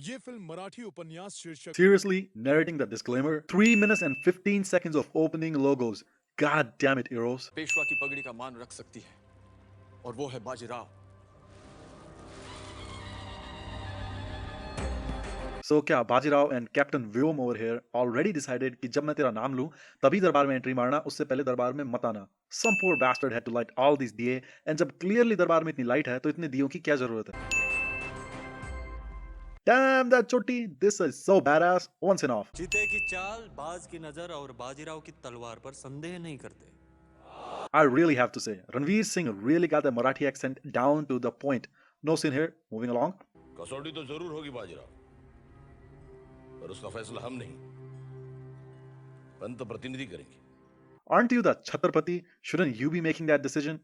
ये फिल्म मराठी उपन्यास शीर्षक Seriously, narrating the disclaimer? 3 minutes and 15 seconds of opening logos. God damn it, Eros. Peshwa की पगड़ी का मान रख सकती है और वो है बाजीराव। So क्या Bajirao and Captain Vyom over here already decided कि जब मैं तेरा नाम लूं तभी दरबार में एंट्री मारना, उससे पहले दरबार में मत आना. Some poor bastard had to light all these दिए and जब clearly दरबार में इतनी लाइट है तो इतने दियों की क्या जरूरत है? Damn that choti, this is so badass. Once and off. चीते की चाल, बाज की नजर और बाजीराव की तलवार पर संदेह नहीं करते। I really have to say, Ranveer Singh really got the Marathi accent down to the point. No sin here. Moving along. कसौटी तो जरूर होगी बाजीराव, पर उसका फैसला हम नहीं, पंत प्रतिनिधि करेंगे। Aren't you the Chhatrapati? Shouldn't you be making that decision?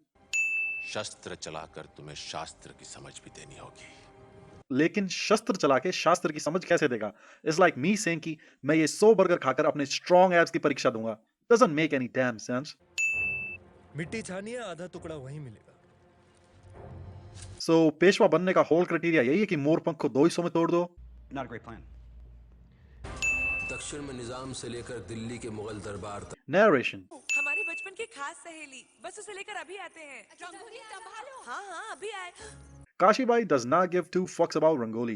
शस्त्र चलाकर तुम्हें शास्त्र की समझ भी देनी होगी। लेकिन शस्त्र चला के शास्त्र की समझ कैसे देगा? It's like me saying कि मैं ये 100 बर्गर खाकर अपने strong abs की परीक्षा दूंगा. Doesn't make any damn sense. मिट्टी छानिए, आधा टुकड़ा वहीं मिलेगा। So पेशवा बनने का whole criteria यही है कि मोरपंख को 2 हिस्सों में तोड़ दो? Not a great plan. दक्षिण में निजाम से लेकर दिल्ली के मुगल दरबार तक। Narration. हमारी बचपन की खास सहेली, बस उसे लेकर अभी आते हैं। हाँ हाँ अभी आए। Kashibai does not give 2 fucks about Rangoli.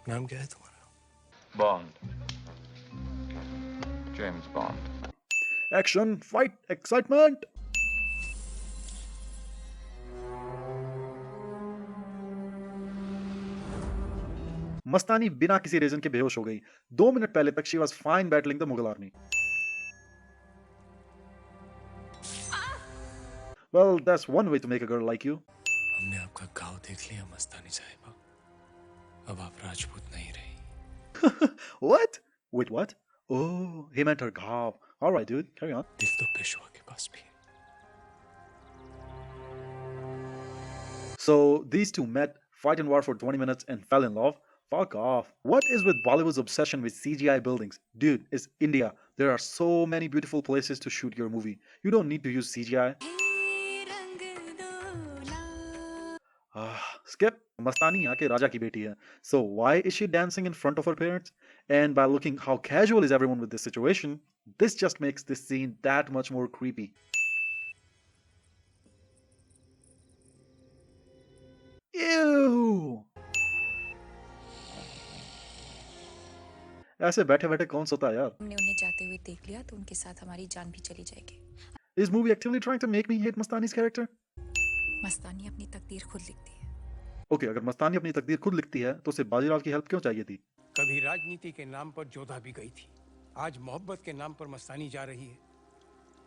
नाम क्या है तुम्हारा? Bond. James Bond. Action, fight, excitement. मस्तानी बिना किसी रीजन के बेहोश हो गई. 2 मिनट पहले तक she was fine battling the Mughal army. Well, that's one way to make a girl like you. हमने आपका गाँव देख लिया मस्तानी साहिबा। अब आप राजपूत नहीं रही। What? Wait, what? Oh, he meant her ghav. Alright, dude, carry on. दिल तो पेशवा के पास भी है। So, these two met, fight and war for 20 minutes, and fell in love? Fuck off. What is with Bollywood's obsession with CGI buildings? Dude, it's India. There are so many beautiful places to shoot your movie. You don't need to use CGI. Skip. Mastani यहाँ के राजा की बेटी है. So why is she dancing in front of her parents? And by looking how casual is everyone with this situation, this just makes this scene that much more creepy. Ew! ऐसे बैठे बैठे कौन सोता है यार? हमने उन्हें जाते हुए देख लिया तो उनके साथ हमारी जान भी चली जाएगी। Is movie actively trying to make me hate Mastani's character? मस्तानी अपनी तकदीर खुद लिखती है। Okay, अगर मस्तानी अपनी तकदीर खुद लिखती है तो उसे बाजीराव की हेल्प क्यों चाहिए थी? कभी राजनीति के नाम पर जोधा भी गई थी, आज मोहब्बत के नाम पर मस्तानी जा रही है,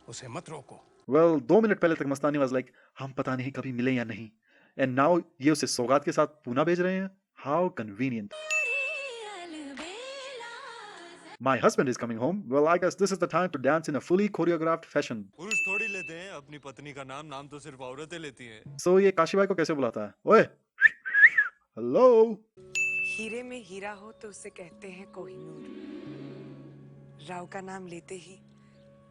उसे मत रोको। Well, 2 मिनट पहले तक मस्तानी was like, हम पता नहीं कभी मिले या नहीं. And now ये उसे सौगात के साथ पूना भेज रहे हैं? How convenient. My husband is coming home. Well, I guess this is the time to dance in a fully choreographed fashion. पुरुष थोड़ी लेते हैं अपनी पत्नी का नाम, नाम तो सिर्फ औरतें लेती हैं। So ये काशीबाई को कैसे बुलाता है? ओए, hello. हीरे में हीरा हो तो उसे कहते हैं कोहिनूर। राव का नाम लेते ही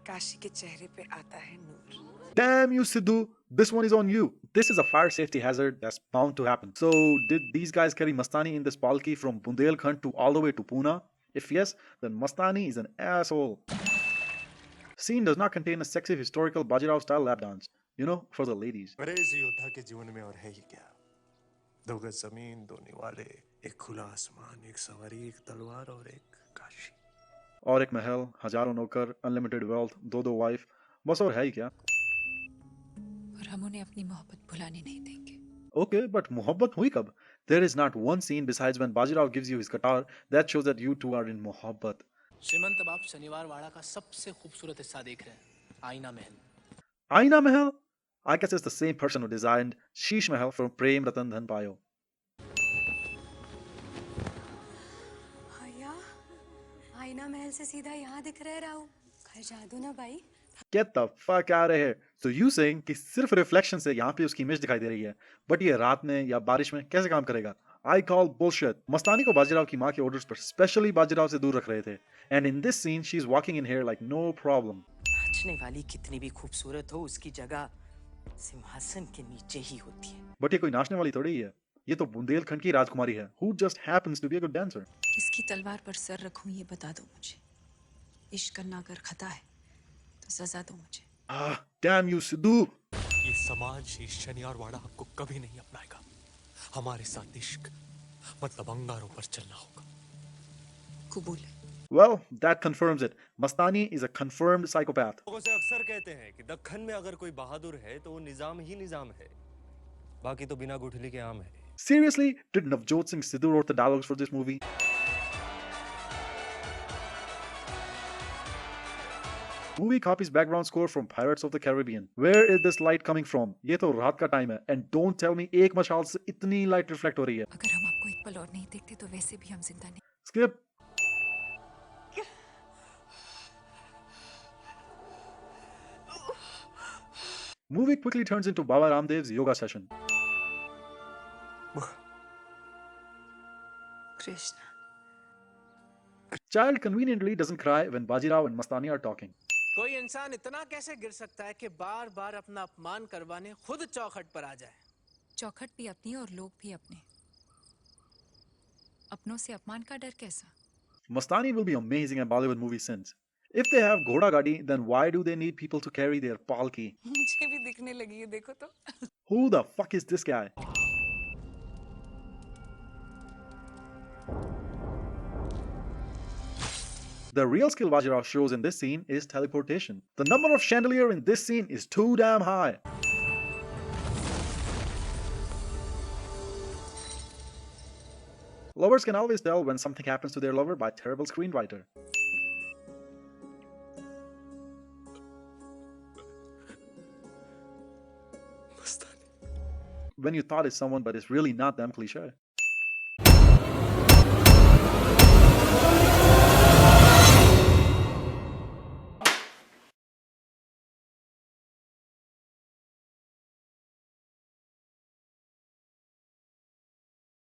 काशी के चेहरे पे आता है नूर। Damn you, Sidhu. This one is on you. This is a fire safety hazard that's bound to happen. So did these guys carry Mastani in this palki from Bundelkhand to all the way to Pune? If yes, then Mastani is an asshole. Scene does not contain a sexy historical Bajirao style lap dance. You know, for the ladies. अरे इस योद्धा के जीवन में और है ही क्या? 2 गज जमीन, 2 निवाले, एक खुला आसमान, एक सवारी, एक तलवार और एक काशी। और एक महल, हजारों नौकर, अनलिमिटेड वेल्थ, 2 वाइफ, बस और है ही क्या? और हम उन्हें अपनी मोहब्बत भुलाने नहीं देंगे। Okay, but मोहब्बत हुई कब? There is not one scene besides when Bajirao gives you his guitar that shows that you two are in मोहब्बत. श्रीमंत बाप शनिवार वाड़ा का सबसे खूबसूरत हिस्सा देख रहे हैं, आईना महल। Aina Mahal? I guess it's the same person who designed Sheesh Mahal from Prem Ratan Dhan Payo. भैया, आईना महल से सीधा यहाँ दिख रहे राव। घर जा दो ना भाई। Get the fuck out of here. So you saying कि सिर्फ रिफ्लेक्शन से यहाँ पे उसकी इमेज दिखाई दे रही है, बट ये रात में या बारिश में कैसे काम करेगा? I call bullshit. मस्तानी को बाजीराव की माँ के ऑर्डर्स पर स्पेशली बाजीराव से दूर रख रहे थे. And in this scene, she's walking in here like no problem. नाचने वाली कितनी भी खूबसूरत हो, उसकी जगह सिंहासन के नीचे ही होती है। बट ये कोई नाचने वाली थोड़ी ही है, ये तो बुंदेलखंड की राजकुमारी है, who just happens to be a good dancer. किसकी तलवार पर सर रखूं ये बता दो मुझे। इश्क करना अगर खता है तो सजा दो मुझे। Ah, damn you, Sidhu. ये समाज इस शनिवार वाड़ा आपको कभी नहीं अपनाएगा। हमारे साथ इश्क मतलब अंगारों पर चलना होगा। कबूल है। Well, that confirms it. Mastani is a confirmed psychopath. लोगों से अक्सर कहते हैं कि दक्खन में अगर कोई बहादुर है तो वो निजाम ही निजाम है, बाकी तो बिना गुठली के आम है। Seriously, did Navjot Singh Sidhu wrote the dialogues for this movie? Movie copies background score from Pirates of the Caribbean. Where is this light coming from? ये तो रात का टाइम है, and don't tell me एक मशाल से इतनी light reflect हो रही है। अगर हम आपको एक पल और नहीं देखते तो वैसे भी हम जिंदा नहीं। Skip. Movie quickly turns into Baba Ramdev's yoga session. Krishna. Child conveniently doesn't cry when Bajirao and Mastani are talking. कोई इंसान इतना कैसे गिर सकता है कि बार बार अपना अपमान करवाने खुद चौखट पर आ जाए। चौखट भी अपनी और लोग भी अपने। अपनों से अपमान का डर कैसा? Mastani will be amazing in Bollywood movie since. If they have Ghoda Gadi, then why do they need people to carry their palki? मुझे भी दिखने लगी है, देखो तो। Who the fuck is this guy? The real skill Bajirao shows in this scene is teleportation. The number of chandelier in this scene is too damn high. Lovers can always tell when something happens to their lover by terrible screenwriter. When you thought it's someone but it's really not, damn cliche.